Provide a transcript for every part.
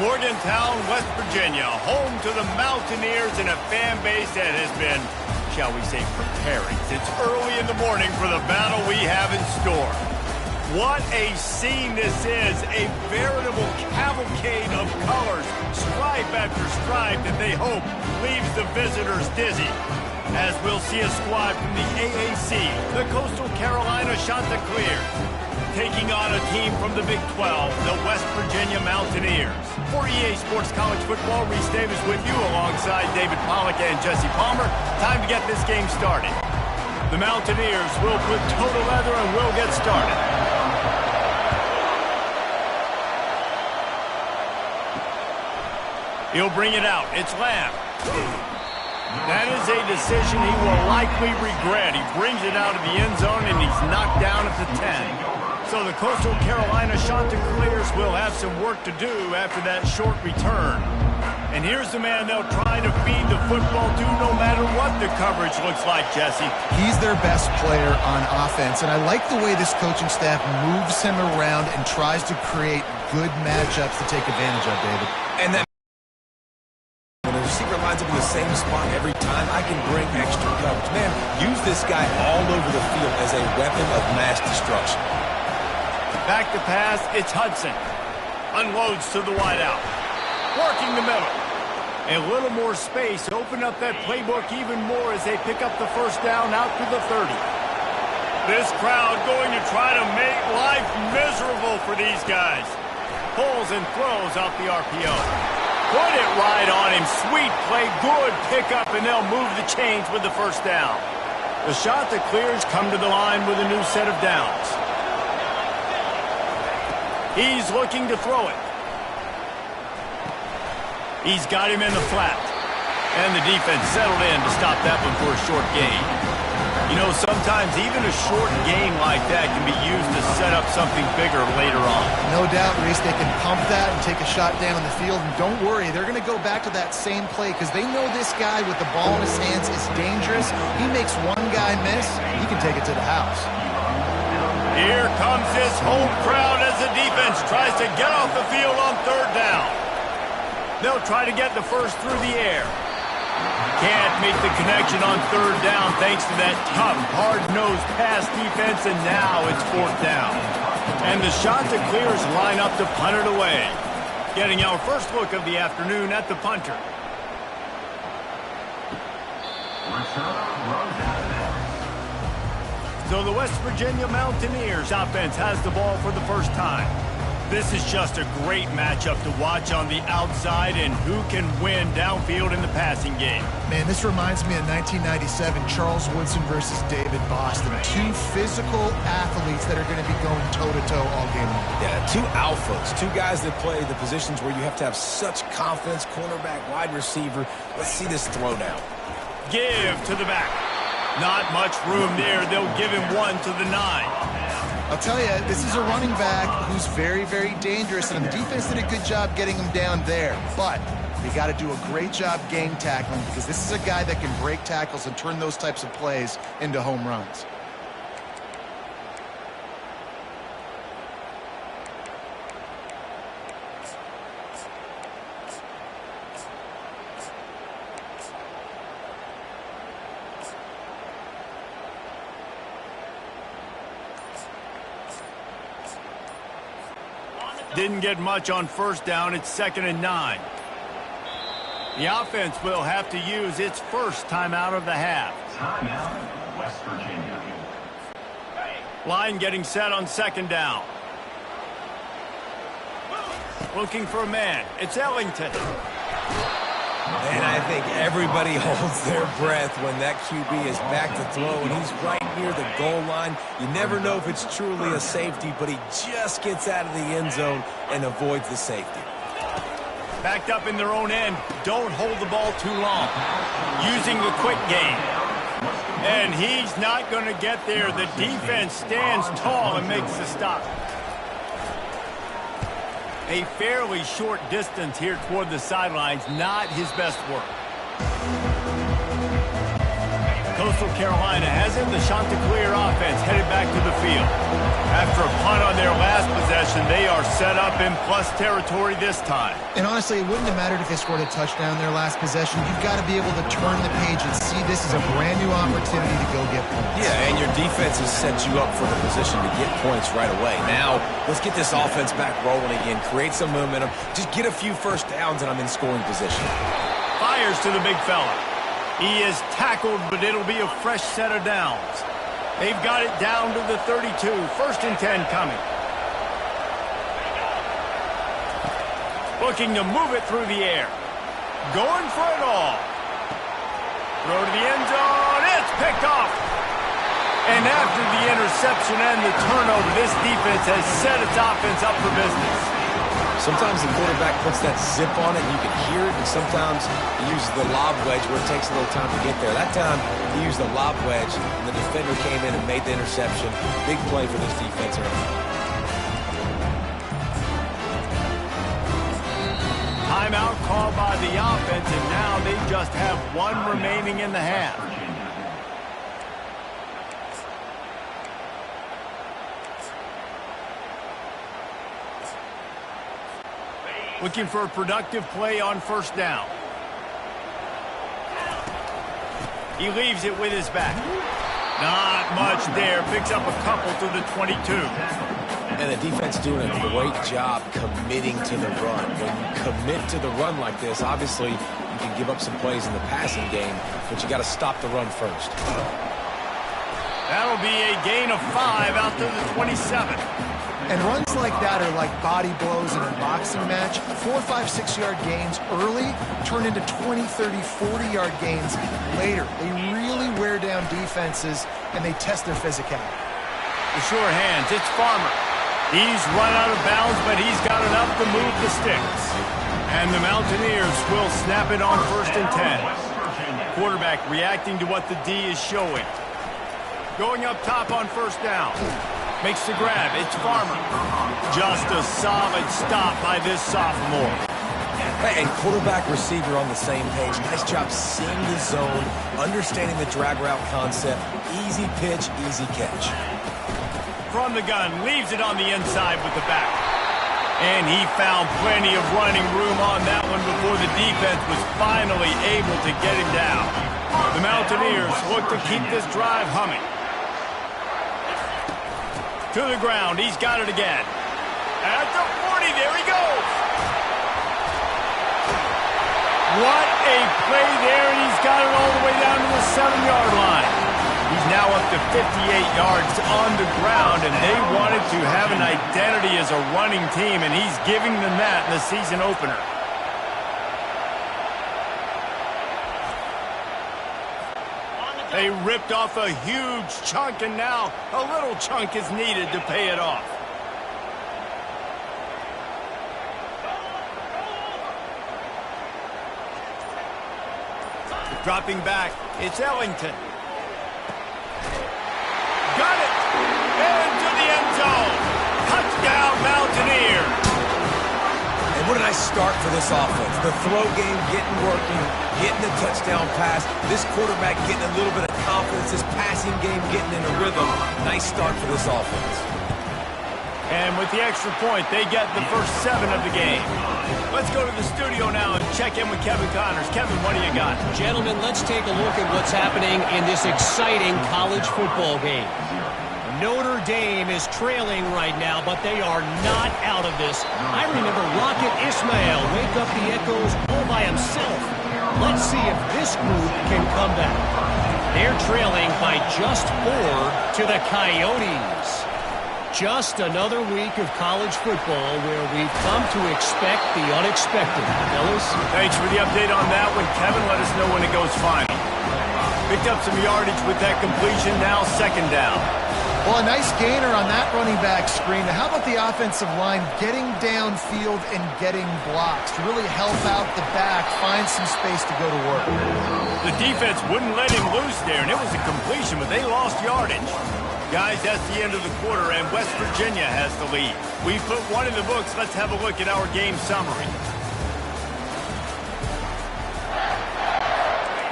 Morgantown, West Virginia, home to the Mountaineers and a fan base that has been, shall we say, preparing since early in the morning for the battle we have in store. What a scene this is, a veritable cavalcade of colors, stripe after stripe that they hope leaves the visitors dizzy. As we'll see a squad from the AAC, the Coastal Carolina Chanticleers, taking on a team from the Big 12, the West Virginia Mountaineers. For EA Sports College Football, Reese Davis with you alongside David Pollack and Jesse Palmer. Time to get this game started. The Mountaineers will put toe to leather and will get started. He'll bring it out. It's Lamb. That is a decision he will likely regret. He brings it out of the end zone, and he's knocked down at the 10. So the Coastal Carolina Chanticleers will have some work to do after that short return. And here's the man they'll try to feed the football to no matter what the coverage looks like, Jesse. He's their best player on offense, and I like the way this coaching staff moves him around and tries to create good matchups to take advantage of, David. And that when the receiver lines up in the same spot every time, I can bring extra coverage. Man, use this guy all over the field as a weapon of mass destruction. Back to pass, it's Hudson. Unloads to the wideout. Working the middle. A little more space. Open up that playbook even more as they pick up the first down out to the 30. This crowd going to try to make life miserable for these guys. Pulls and throws out the RPO. Put it right on him. Sweet play. Good pickup, and they'll move the chains with the first down. The Chanticleers come to the line with a new set of downs. He's looking to throw it. He's got him in the flat. And the defense settled in to stop that one for a short gain. You know, sometimes even a short gain like that can be used to set up something bigger later on. No doubt, Reese, they can pump that and take a shot down in the field. And don't worry, they're going to go back to that same play because they know this guy with the ball in his hands is dangerous. He makes one guy miss, he can take it to the house. Here comes this home crowd as the defense tries to get off the field on third down. They'll try to get the first through the air. Can't make the connection on third down thanks to that tough, hard-nosed pass defense, and now it's fourth down. And the Chanticleers line up to punt it away. Getting our first look of the afternoon at the punter. So the West Virginia Mountaineers offense has the ball for the first time. This is just a great matchup to watch on the outside and who can win downfield in the passing game. Man, this reminds me of 1997, Charles Woodson versus David Boston. Two physical athletes that are going to be going toe-to-toe all game long. Yeah, two alphas, two guys that play the positions where you have to have such confidence, cornerback, wide receiver. Let's see this throwdown. Give to the back. Not much room there. They'll give him one to the 9. I'll tell you, this is a running back who's very, very dangerous, and the defense did a good job getting him down there. But they got to do a great job game tackling because this is a guy that can break tackles and turn those types of plays into home runs. Didn't get much on first down. It's 2nd and 9. The offense will have to use its first timeout of the half. Timeout, West Virginia. Line getting set on 2nd down. Looking for a man. It's Ellington. And I think everybody holds their breath when that QB is back to throw, and he's right near the goal line. You never know if it's truly a safety, but he just gets out of the end zone and avoids the safety. Backed up in their own end. Don't hold the ball too long. Using the quick game. And he's not going to get there. The defense stands tall and makes the stop. A fairly short distance here toward the sidelines. Not his best work. Coastal Carolina has in the Chanticleer offense headed back to the field. After a punt on their last possession, they are set up in plus territory this time. And honestly, it wouldn't have mattered if they scored a touchdown their last possession. You've got to be able to turn the page and see this as a brand new opportunity to go get points. Yeah, and your defense has set you up for the position to get points right away. Now, let's get this offense back rolling again, create some momentum, just get a few first downs, and I'm in scoring position. Fires to the big fella. He is tackled, but it'll be a fresh set of downs. They've got it down to the 32. 1st and 10 coming. Looking to move it through the air. Going for it all. Throw to the end zone. It's picked off. And after the interception and the turnover, this defense has set its offense up for business. Sometimes the quarterback puts that zip on it, and you can hear it, and sometimes he uses the lob wedge where it takes a little time to get there. That time, he used the lob wedge, and the defender came in and made the interception. Big play for this defense early. Timeout called by the offense, and now they just have one remaining in the half. Looking for a productive play on 1st down. He leaves it with his back. Not much there. Picks up a couple to the 22. And the defense doing a great job committing to the run. When you commit to the run like this, obviously you can give up some plays in the passing game, but you got to stop the run first. That'll be a gain of 5 out to the 27. And runs like that are like body blows in a boxing match. 4, 5, 6-yard gains early turn into 20, 30, 40-yard gains later. They really wear down defenses, and they test their physicality. The sure hands, it's Farmer. He's run out of bounds, but he's got enough to move the sticks. And the Mountaineers will snap it on 1st and 10. Quarterback reacting to what the D is showing. Going up top on 1st down. Makes the grab. It's Farmer. Just a solid stop by this sophomore. Hey, and quarterback receiver on the same page. Nice job seeing the zone, understanding the drag route concept. Easy pitch, easy catch. From the gun, leaves it on the inside with the back. And he found plenty of running room on that one before the defense was finally able to get him down. The Mountaineers look to keep this drive humming. To the ground, he's got it again. At the 40, there he goes. What a play there, and he's got it all the way down to the 7-yard line. He's now up to 58 yards on the ground, and they wanted to have an identity as a running team, and he's giving them that in the season opener. They ripped off a huge chunk, and now a little chunk is needed to pay it off. Dropping back, it's Ellington. Got it! Into the end zone. Touchdown, Mountaineers. And what a nice start for this offense. The throw game getting working, getting the touchdown pass. This quarterback getting a little bit of confidence. This passing game getting in a rhythm. Nice start for this offense. And with the extra point, they get the first 7 of the game. Let's go to the studio now and check in with Kevin Connors. Kevin, what do you got? Gentlemen, let's take a look at what's happening in this exciting college football game. Notre Dame is trailing right now, but they are not out of this. I remember Rocket Ismail wake up the echoes all by himself. Let's see if this group can come back. They're trailing by just 4 to the Coyotes. Just another week of college football where we've come to expect the unexpected. Fellas? Thanks for the update on that one, Kevin. Let us know when it goes final. Picked up some yardage with that completion, now 2nd down. Well, a nice gainer on that running back screen. How about the offensive line getting downfield and getting blocks to really help out the back, find some space to go to work? The defense wouldn't let him loose there, and it was a completion, but they lost yardage. Guys, that's the end of the quarter, and West Virginia has the lead. We put one in the books. Let's have a look at our game summary.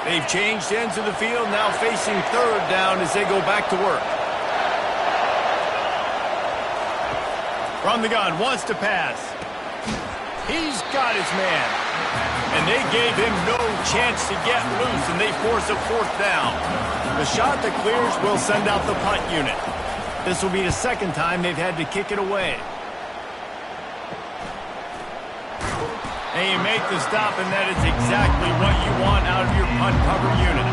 They've changed ends of the field, now facing third down as they go back to work. From the gun, wants to pass. He's got his man. And they gave him no chance to get loose, and they force a fourth down. The shot that clears will send out the punt unit. This will be the second time they've had to kick it away. And you make the stop, and that is exactly what you want out of your punt cover unit.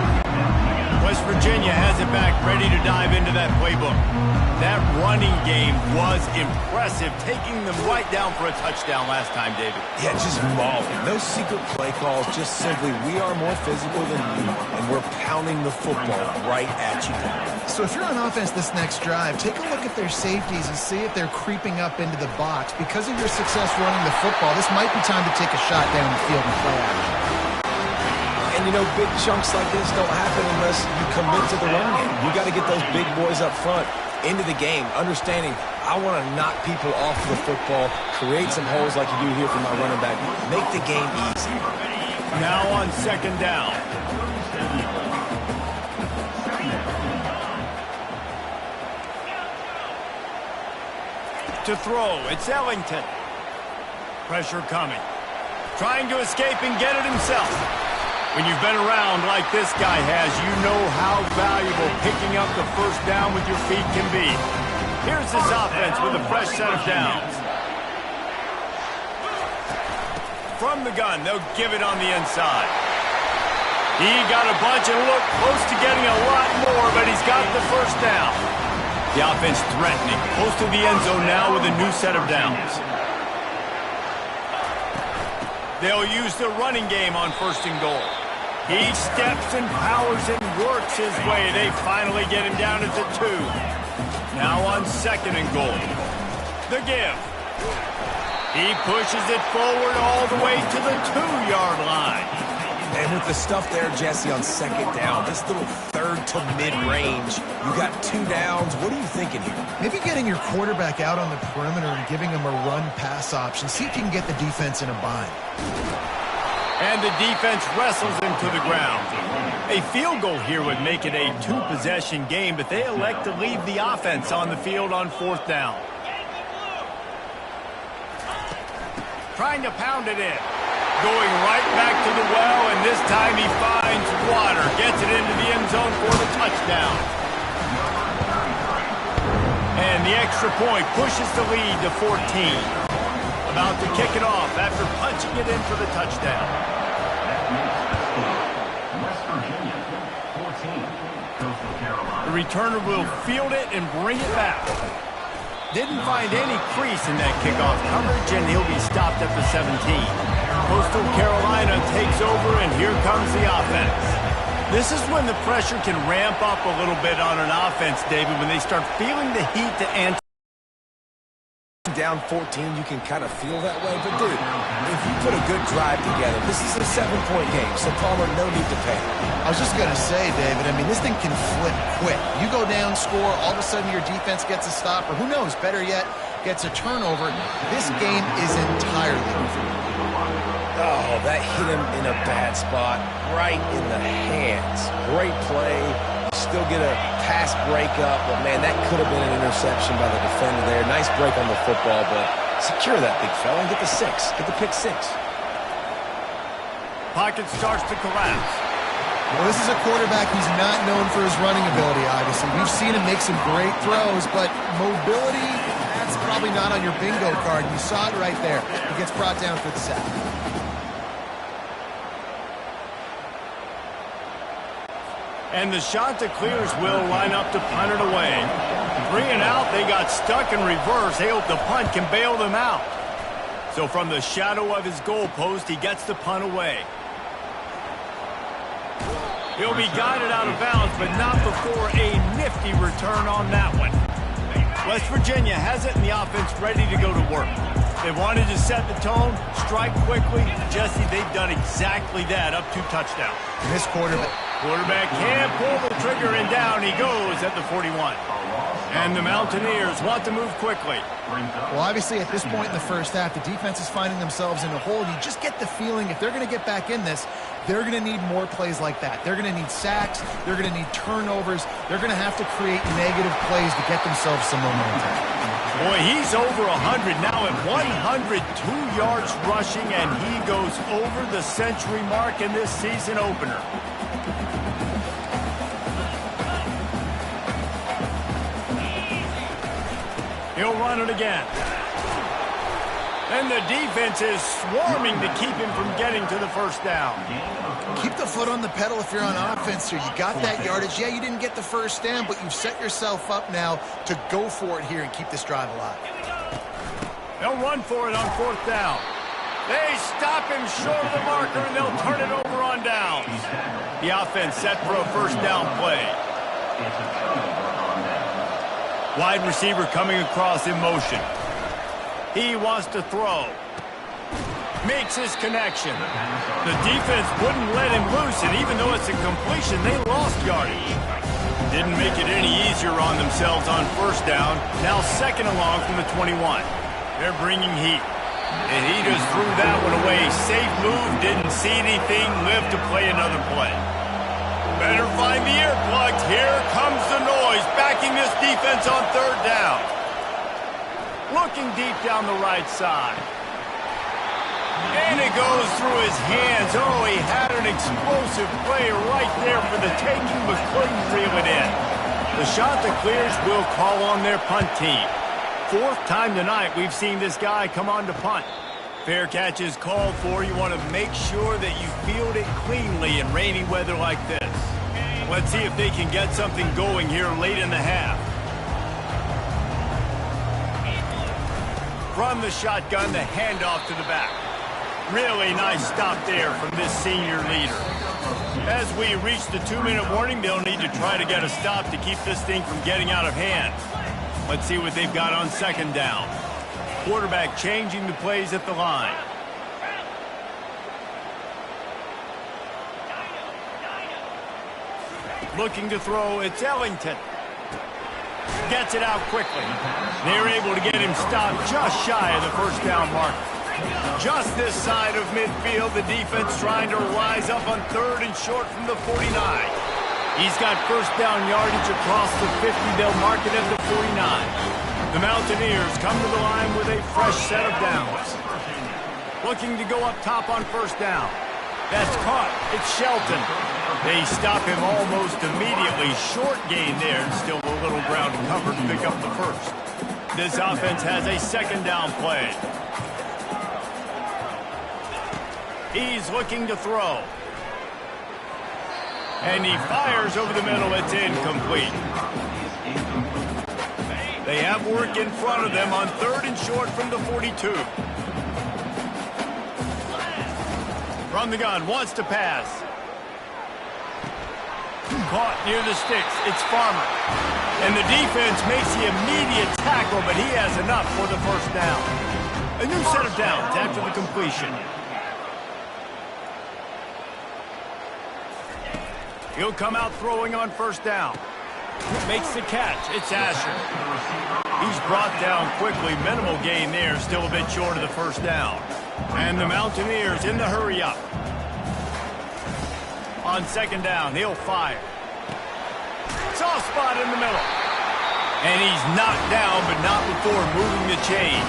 West Virginia has it back, ready to dive into that playbook. That running game was impressive, taking them right down for a touchdown last time, David. Yeah, just mauling. No secret play calls, just simply we are more physical than you, and we're pounding the football right at you. So if you're on offense this next drive, take a look at their safeties and see if they're creeping up into the box. Because of your success running the football, this might be time to take a shot down the field and play action. And, you know, big chunks like this don't happen unless you commit to the run game. You got to get those big boys up front into the game, understanding I want to knock people off the football, create some holes like you do here for my running back, make the game easy. Now on second down. To throw, it's Ellington. Pressure coming. Trying to escape and get it himself. When you've been around like this guy has, you know how valuable picking up the first down with your feet can be. Here's this offense with a fresh set of downs. From the gun, they'll give it on the inside. He got a bunch and looked close to getting a lot more, but he's got the first down. The offense threatening, close to the end zone now with a new set of downs. They'll use the running game on first and goal. He steps and powers and works his way. They finally get him down at the 2. Now on second and goal. The give. He pushes it forward all the way to the 2-yard line. And with the stuff there, Jesse, on second down, this little third to mid-range, you got 2 downs. What are you thinking here? Maybe getting your quarterback out on the perimeter and giving him a run-pass option. See if you can get the defense in a bind. And the defense wrestles him to the ground. A field goal here would make it a 2-possession game, but they elect to leave the offense on the field on fourth down. Trying to pound it in. Going right back to the well, and this time he finds water. Gets it into the end zone for the touchdown. And the extra point pushes the lead to 14. About to kick it off after punching it in for the touchdown. West Virginia, 14. Coastal Carolina. The returner will field it and bring it back. Didn't find any crease in that kickoff coverage, and he'll be stopped at the 17. Coastal Carolina takes over, and here comes the offense. This is when the pressure can ramp up a little bit on an offense, David, when they start feeling the heat to answer. Down 14, you can kind of feel that way. But, dude, if you put a good drive together, this is a 7-point game, so Palmer, no need to panic. I was just going to say, David, I mean, this thing can flip quick. You go down, score, all of a sudden your defense gets a stop, or who knows, better yet, gets a turnover. This game is entirely over. Oh, that hit him in a bad spot, right in the hands. Great play. Still get a pass breakup, but, man, that could have been an interception by the defender there. Nice break on the football, but secure that big fella and get the 6. Get the pick 6. Pocket starts to collapse. Well, this is a quarterback who's not known for his running ability, obviously. We've seen him make some great throws, but mobility, that's probably not on your bingo card. You saw it right there. He gets brought down for the sack. And the shot that clears will line up to punt it away. 3 and out, they got stuck in reverse. They hope the punt can bail them out. So from the shadow of his goalpost, he gets the punt away. He'll be guided out of bounds, but not before a nifty return on that one. West Virginia has it, and the offense ready to go to work. They wanted to set the tone, strike quickly. Jesse, they've done exactly that, up 2 touchdowns. And this Quarterback can't pull the trigger, and down he goes at the 41. And the Mountaineers want to move quickly. Well, obviously, at this point in the first half, the defense is finding themselves in a hole. You just get the feeling if they're going to get back in this, they're going to need more plays like that. They're going to need sacks. They're going to need turnovers. They're going to have to create negative plays to get themselves some momentum. Boy, he's over 100 now at 102 yards rushing, and he goes over the century mark in this season opener. He'll run it again. And the defense is swarming to keep him from getting to the first down. Keep the foot on the pedal if you're on offense here. You got that yardage. Yeah, you didn't get the first down, but you've set yourself up now to go for it here and keep this drive alive. They'll run for it on 4th down. They stop him short of the marker, and they'll turn it over on downs. The offense set for a first down play. Wide receiver coming across in motion. He wants to throw. Makes his connection. The defense wouldn't let him loose, and even though it's a completion, they lost yardage. Didn't make it any easier on themselves on first down. Now 2nd along from the 21. They're bringing heat. And he just threw that one away. Safe move, didn't see anything, lived to play another play. Better find the earplugs. Here comes the noise, backing this defense on 3rd down. Looking deep down the right side. And it goes through his hands. Oh, he had an explosive play right there for the taking, but couldn't reel it in. The shot that clears will call on their punt team. 4th time tonight we've seen this guy come on to punt. Fair catch is called for. You want to make sure that you field it cleanly in rainy weather like this. Let's see if they can get something going here late in the half. From the shotgun, the handoff to the back. Really nice stop there from this senior leader. As we reach the 2-minute warning, they'll need to try to get a stop to keep this thing from getting out of hand. Let's see what they've got on 2nd down. Quarterback changing the plays at the line. Looking to throw, it's Ellington. Gets it out quickly. They're able to get him stopped just shy of the first down mark. Just this side of midfield, the defense trying to rise up on 3rd and short from the 49. He's got first down yardage across the 50. They'll mark it at the 49. The Mountaineers come to the line with a fresh set of downs. Looking to go up top on first down. That's caught. It's Shelton. They stop him almost immediately. Short gain there, and still a little ground to cover to pick up the first. This offense has a 2nd down play. He's looking to throw. And he fires over the middle. It's incomplete. They have work in front of them on 3rd and short from the 42. From the gun, wants to pass. Caught near the sticks. It's Farmer. And the defense makes the immediate tackle, but he has enough for the first down. A new set of downs after the completion. He'll come out throwing on first down. Makes the catch. It's Asher. He's brought down quickly. Minimal gain there. Still a bit short of the first down. And the Mountaineers in the hurry up. On 2nd down, he'll fire. Soft spot in the middle. And he's knocked down, but not before moving the chains.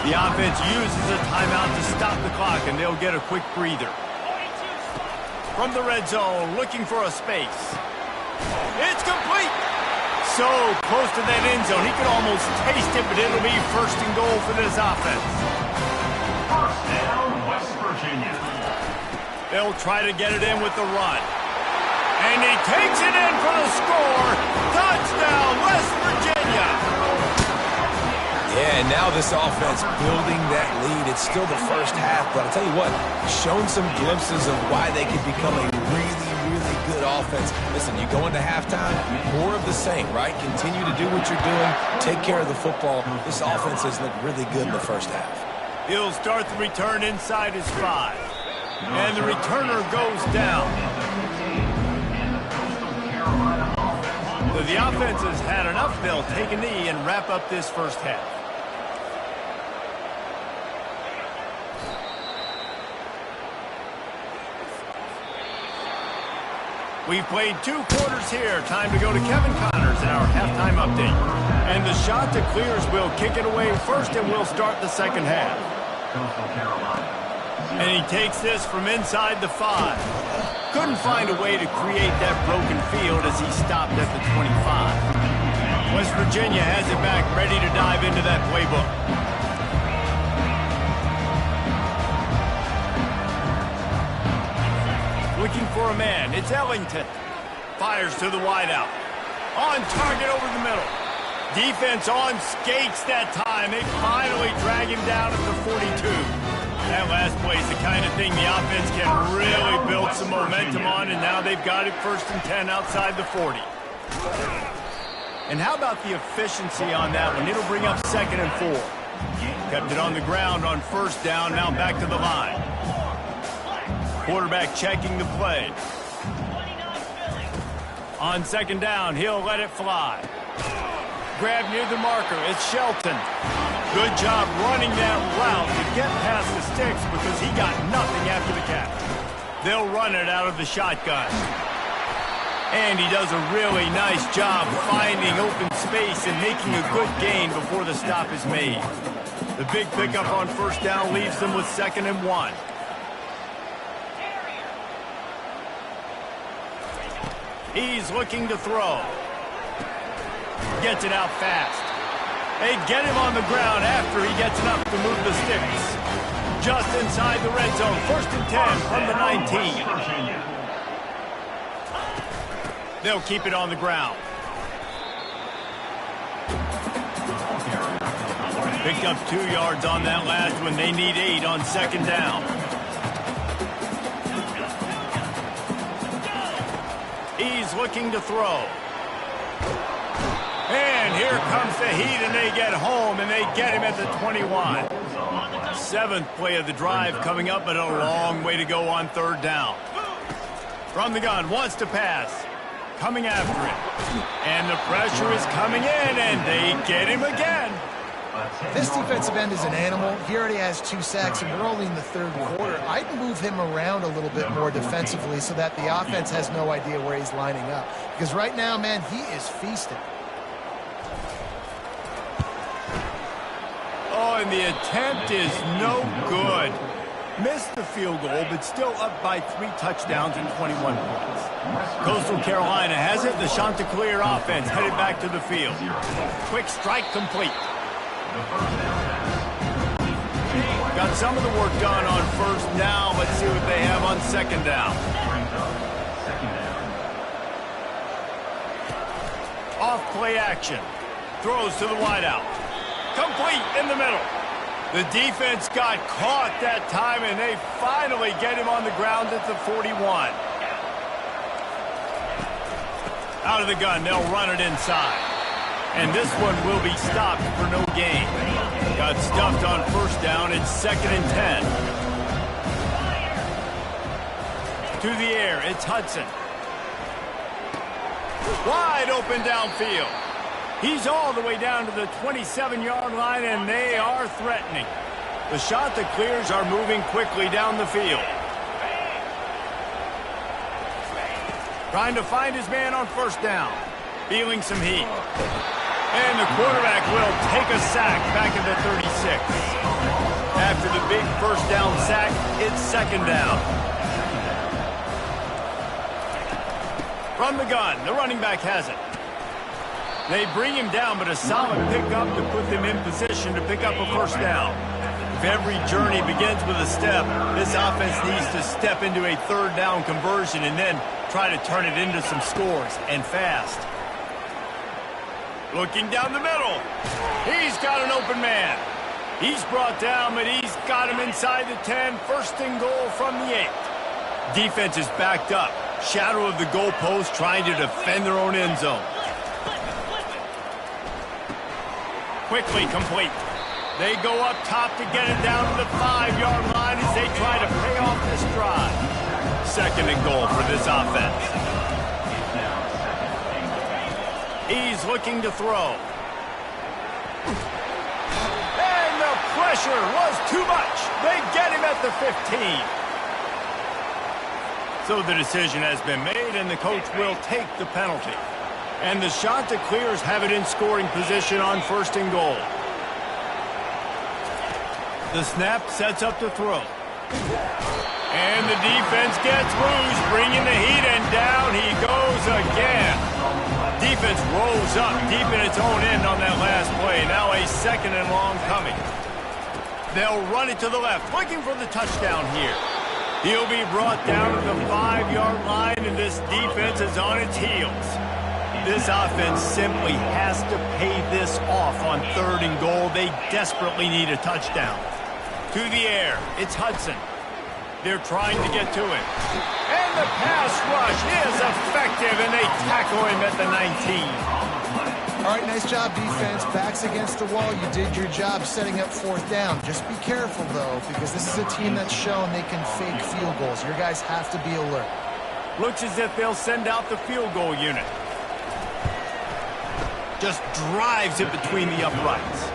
The offense uses a timeout to stop the clock, and they'll get a quick breather. From the red zone, looking for a space. It's complete. So close to that end zone, he could almost taste it, but it'll be 1st and goal for this offense. First down, West Virginia. They'll try to get it in with the run. And he takes it in for the score. Touchdown, West Virginia. Yeah, and now this offense building that lead. It's still the first half, but I'll tell you what, shown some glimpses of why they could become a really, really good offense. Listen, you go into halftime, more of the same, right? Continue to do what you're doing, take care of the football. This offense has looked really good in the first half. He'll start the return inside his 5. And the returner goes down. So the offense has had enough. They'll take a knee and wrap up this first half. We've played 2 quarters here. Time to go to Kevin Connors in our halftime update. And the shot to clears will kick it away first, and we'll start the second half. And he takes this from inside the 5. Couldn't find a way to create that broken field as he stopped at the 25. West Virginia has it back, ready to dive into that playbook. Looking for a man. It's Ellington. Fires to the wideout. On target over the middle. Defense on skates that time. They finally drag him down at the 42. That last play is the kind of thing the offense can really build some momentum on, and now they've got it 1st and 10 outside the 40. And how about the efficiency on that one? It'll bring up 2nd and 4. Kept it on the ground on 1st down, now back to the line. Quarterback checking the play. On 2nd down, he'll let it fly. Grab near the marker, it's Shelton. Good job running that route to get past the sticks because he got nothing after the catch. They'll run it out of the shotgun. And he does a really nice job finding open space and making a good gain before the stop is made. The big pickup on 1st down leaves them with 2nd and 1. He's looking to throw. Gets it out fast. They get him on the ground after he gets enough to move the sticks. Just inside the red zone. 1st and 10 from the 19. They'll keep it on the ground. Picked up 2 yards on that last one. They need 8 on 2nd down. He's looking to throw. And here comes the heat, and they get home, and they get him at the 21. 7th play of the drive coming up, but a long way to go on 3rd down. From the gun, wants to pass. Coming after him. And the pressure is coming in, and they get him again. This defensive end is an animal. He already has 2 sacks, and we're only in the 3rd quarter. I'd move him around a little bit more defensively so that the offense has no idea where he's lining up. Because right now, man, he is feasting. Oh, and the attempt is no good. Missed the field goal, but still up by 3 touchdowns and 21 points. Coastal Carolina has it. The Chanticleer offense headed back to the field. Quick strike complete. Got some of the work done on 1st down. Let's see what they have on 2nd down. Off play action. Throws to the wideout. Complete in the middle. The defense got caught that time, and they finally get him on the ground at the 41. Out of the gun, they'll run it inside. And this one will be stopped for no gain. Got stuffed on 1st down. It's 2nd and 10. To the air, it's Hudson. Wide open downfield. He's all the way down to the 27-yard line, and they are threatening. The shot that clears are moving quickly down the field. Trying to find his man on 1st down. Feeling some heat. And the quarterback will take a sack back at the 36. After the big 1st down sack, it's 2nd down. From the gun, the running back has it. They bring him down, but a solid pickup to put them in position to pick up a 1st down. If every journey begins with a step, this offense needs to step into a 3rd down conversion and then try to turn it into some scores, and fast. Looking down the middle. He's got an open man. He's brought down, but he's got him inside the 10. 1st and goal from the 8. Defense is backed up. Shadow of the goalpost, trying to defend their own end zone. Quickly complete. They go up top to get it down to the 5-yard line as they try to pay off this drive. 2nd and goal for this offense. He's looking to throw. And the pressure was too much. They get him at the 15. So the decision has been made, and the coach will take the penalty. And the shot to clears have it in scoring position on 1st and goal. The snap sets up to throw. And the defense gets loose, bringing the heat, and down he goes again. Defense rolls up deep in its own end on that last play. Now a 2nd and long coming. They'll run it to the left, looking for the touchdown here. He'll be brought down to the 5-yard line, and this defense is on its heels. This offense simply has to pay this off on 3rd and goal. They desperately need a touchdown. To the air, it's Hudson. They're trying to get to it. And the pass rush is effective, and they tackle him at the 19. All right, nice job, defense. Backs against the wall. You did your job setting up 4th down. Just be careful, though, because this is a team that's shown they can fake field goals. Your guys have to be alert. Looks as if they'll send out the field goal unit. Just drives it between the uprights.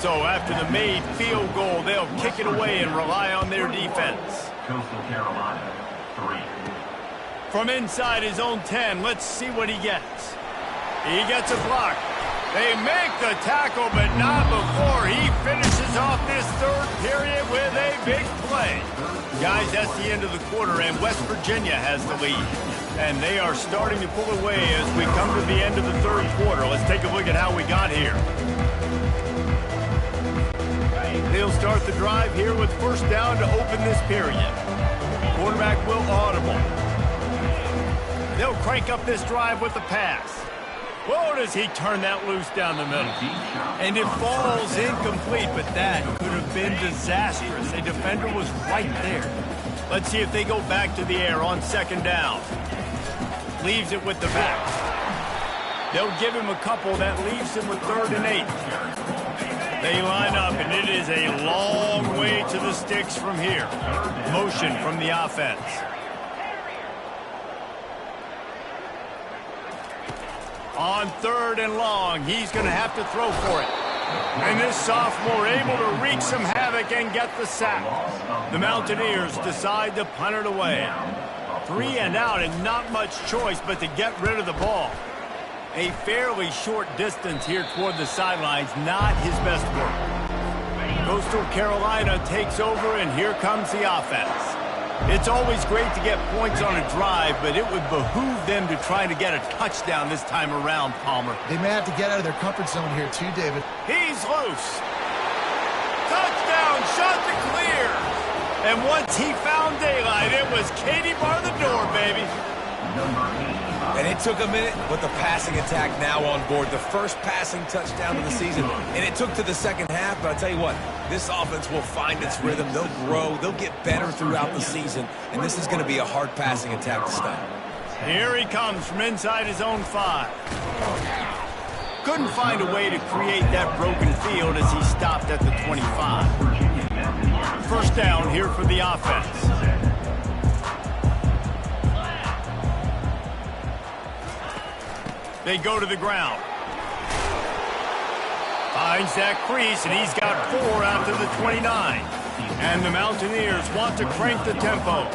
So after the made field goal, they'll kick it away and rely on their defense. Coastal Carolina, 3. From inside his own 10, let's see what he gets. He gets a block. They make the tackle, but not before he finishes off this 3rd period with a big play. Guys, that's the end of the quarter, and West Virginia has the lead. And they are starting to pull away as we come to the end of the 3rd quarter. Let's take a look at how we got here. They'll start the drive here with 1st down to open this period. Quarterback will audible. They'll crank up this drive with the pass. Whoa, does he turn that loose down the middle. And it falls incomplete, but that could have been disastrous. A defender was right there. Let's see if they go back to the air on 2nd down. Leaves it with the back. They'll give him a couple. That leaves him with 3rd and 8. They line up, and it is a long way to the sticks from here. Motion from the offense. On 3rd and long, he's going to have to throw for it. And this sophomore able to wreak some havoc and get the sack. The Mountaineers decide to punt it away. 3 and out, and not much choice but to get rid of the ball. A fairly short distance here toward the sidelines, not his best work. Coastal Carolina takes over, and here comes the offense. It's always great to get points on a drive, but it would behoove them to try to get a touchdown this time around, Palmer. They may have to get out of their comfort zone here too, David. He's loose. Touchdown, shot to clear. And once he found daylight, it was Katie bar the door, baby. And it took a minute, but the passing attack now on board. The first passing touchdown of the season. And it took to the 2nd half, but I'll tell you what, this offense will find its rhythm. They'll grow. They'll get better throughout the season. And this is going to be a hard passing attack to stop. Here he comes from inside his own 5. Couldn't find a way to create that broken field as he stopped at the 25. 1st down here for the offense. They go to the ground. Finds that crease, and he's got 4 out to the 29. And the Mountaineers want to crank the tempo.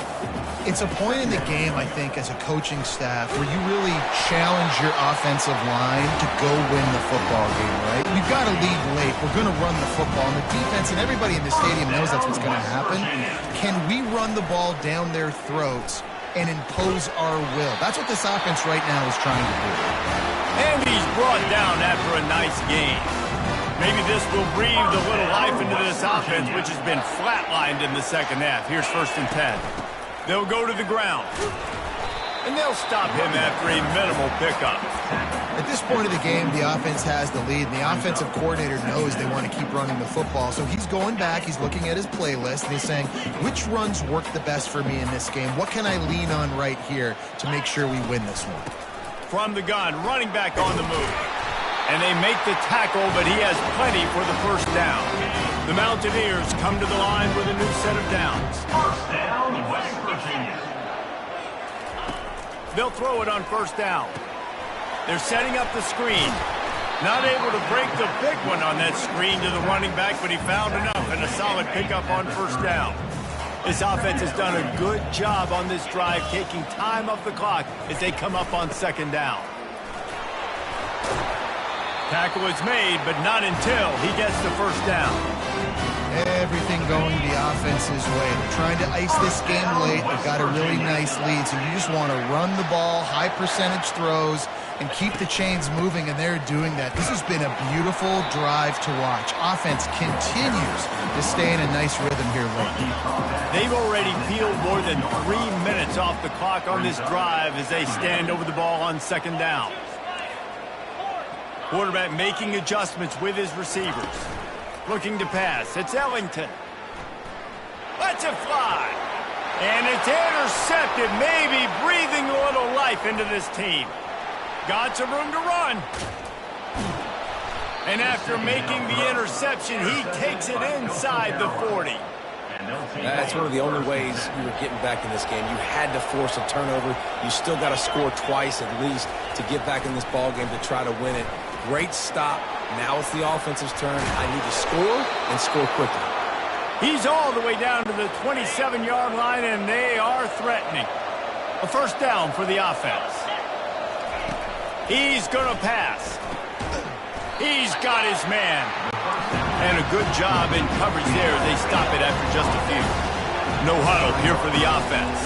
It's a point in the game, I think, as a coaching staff, where you really challenge your offensive line to go win the football game, right? We've got to lead late. We're going to run the football. And the defense and everybody in the stadium knows that's what's going to happen. Can we run the ball down their throats and impose our will? That's what this offense right now is trying to do. And he's brought down after a nice game. Maybe this will breathe a little life into this offense, which has been flatlined in the 2nd half. Here's 1st and 10. They'll go to the ground. And they'll stop him after a minimal pickup. At this point of the game, the offense has the lead, and the offensive coordinator knows they want to keep running the football. So he's going back, he's looking at his playlist, and he's saying, which runs work the best for me in this game? What can I lean on right here to make sure we win this one? From the gun, running back on the move. And they make the tackle, but he has plenty for the first down. The Mountaineers come to the line with a new set of downs. First down, West Virginia. They'll throw it on first down. They're setting up the screen. Not able to break the big one on that screen to the running back, but he found enough and a solid pickup on first down. This offense has done a good job on this drive, taking time off the clock as they come up on second down. Tackle is made, but not until he gets the first down. Everything going the offense's way. They're trying to ice this game late. They've got a really nice lead, so you just want to run the ball, high percentage throws, and keep the chains moving, and they're doing that. This has been a beautiful drive to watch. Offense continues to stay in a nice rhythm here late. They've already peeled more than 3 minutes off the clock on this drive as they stand over the ball on second down. Quarterback making adjustments with his receivers. Looking to pass. It's Ellington. Lets it fly. And it's intercepted, maybe breathing a little life into this team. Got some room to run. And after making the interception, he takes it inside the 40. That's one of the only ways you were getting back in this game. You had to force a turnover. You still got to score twice at least to get back in this ball game to try to win it. Great stop. Now it's the offensive's turn. I need to score and score quickly. He's all the way down to the 27-yard line, and they are threatening. A first down for the offense. He's going to pass. He's got his man. And a good job in coverage there. They stop it after just a few. No huddle here for the offense.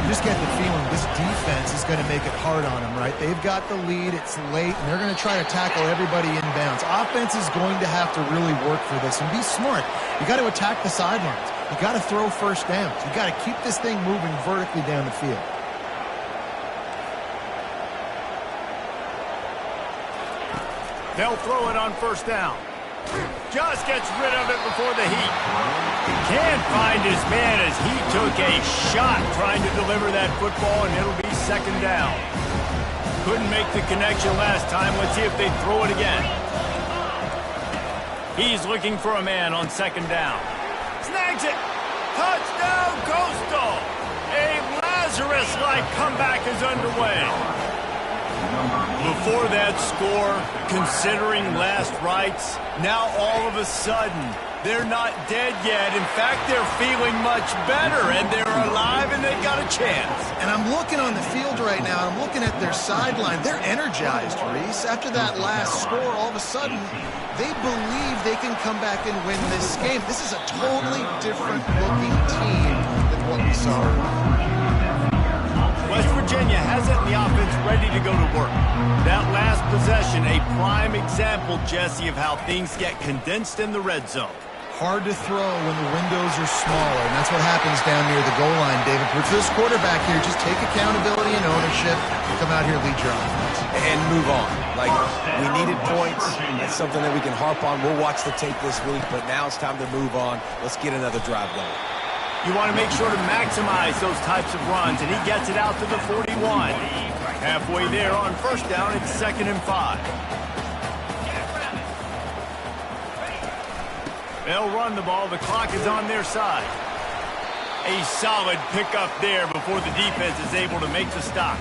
You just get the feeling this defense is going to make it hard on them, right? They've got the lead. It's late, and they're going to try to tackle everybody inbounds. Offense is going to have to really work for this and be smart. You got to attack the sidelines. You got to throw first downs. You got to keep this thing moving vertically down the field. They'll throw it on first down. Just gets rid of it before the heat. Can't find his man as he took a shot trying to deliver that football, and it'll be second down. Couldn't make the connection last time. Let's see if they throw it again. He's looking for a man on second down. Snags it. Touchdown, Coastal. A Lazarus-like comeback is underway. Before that score, considering last rites, now all of a sudden, they're not dead yet. In fact, they're feeling much better, and they're alive, and they've got a chance. And I'm looking on the field right now, and I'm looking at their sideline. They're energized, Reese. After that last score, all of a sudden, they believe they can come back and win this game. This is a totally different-looking team than what we saw earlier. West Virginia has it in the offense ready to go to work. That last possession, a prime example, Jesse, of how things get condensed in the red zone. Hard to throw when the windows are smaller, and that's what happens down near the goal line, David. For this quarterback here, just take accountability and ownership and come out here and lead your offense. And move on. Like, we needed points. That's something that we can harp on. We'll watch the tape this week, but now it's time to move on. Let's get another drive going. You want to make sure to maximize those types of runs, and he gets it out to the 41. Halfway there on first down, it's 2nd and 5. They'll run the ball. The clock is on their side. A solid pickup there before the defense is able to make the stop.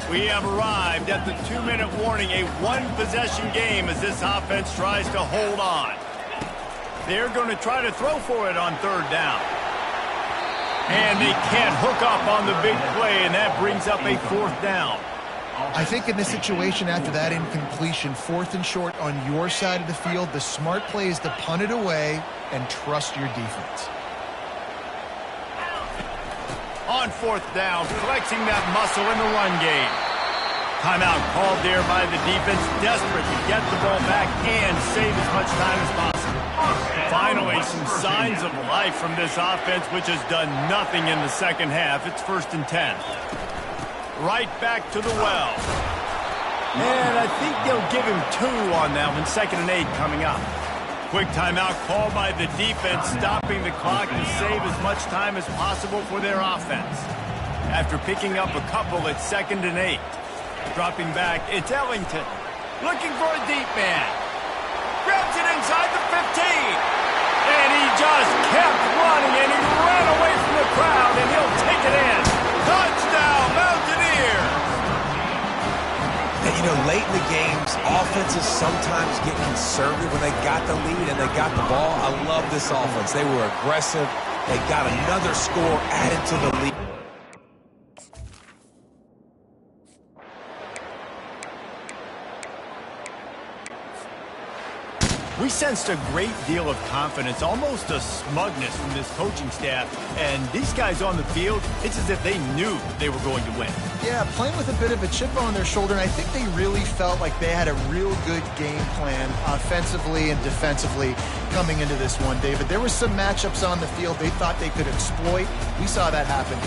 We have arrived at the 2-minute warning, a one-possession game as this offense tries to hold on. They're going to try to throw for it on third down. And they can't hook up on the big play, and that brings up a 4th down. I think in this situation, after that incompletion, 4th and short on your side of the field, the smart play is to punt it away and trust your defense. On 4th down, flexing that muscle in the run game. Timeout called there by the defense, desperate to get the ball back and save as much time as possible. Finally, some signs of life from this offense, which has done nothing in the second half. It's 1st and 10. Right back to the well. And I think they'll give him 2 on that one. 2nd and 8 coming up. Quick timeout called by the defense, stopping the clock to save as much time as possible for their offense. After picking up a couple, it's 2nd and 8. Dropping back, it's Ellington. looking for a deep man. Grabs it inside the 15. And he just kept running, and he ran away from the crowd, and he'll take it in. Touchdown, Mountaineers! And, you know, late in the games, offenses sometimes get conservative when they got the lead and they got the ball. I love this offense. They were aggressive. They got another score added to the lead. We sensed a great deal of confidence, almost a smugness from this coaching staff. And these guys on the field, it's as if they knew they were going to win. Yeah, playing with a bit of a chip on their shoulder, and I think they really felt like they had a real good game plan offensively and defensively coming into this one, David. There were some matchups on the field they thought they could exploit. We saw that happen.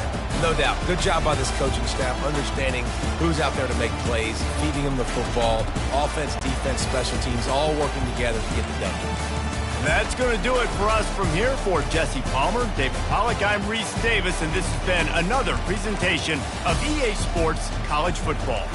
No doubt. Good job by this coaching staff, understanding who's out there to make plays, feeding them the football, offense, defense, special teams, all working together to get the done. That's going to do it for us from here. For Jesse Palmer, David Pollack, I'm Reese Davis, and this has been another presentation of EA Sports College Football.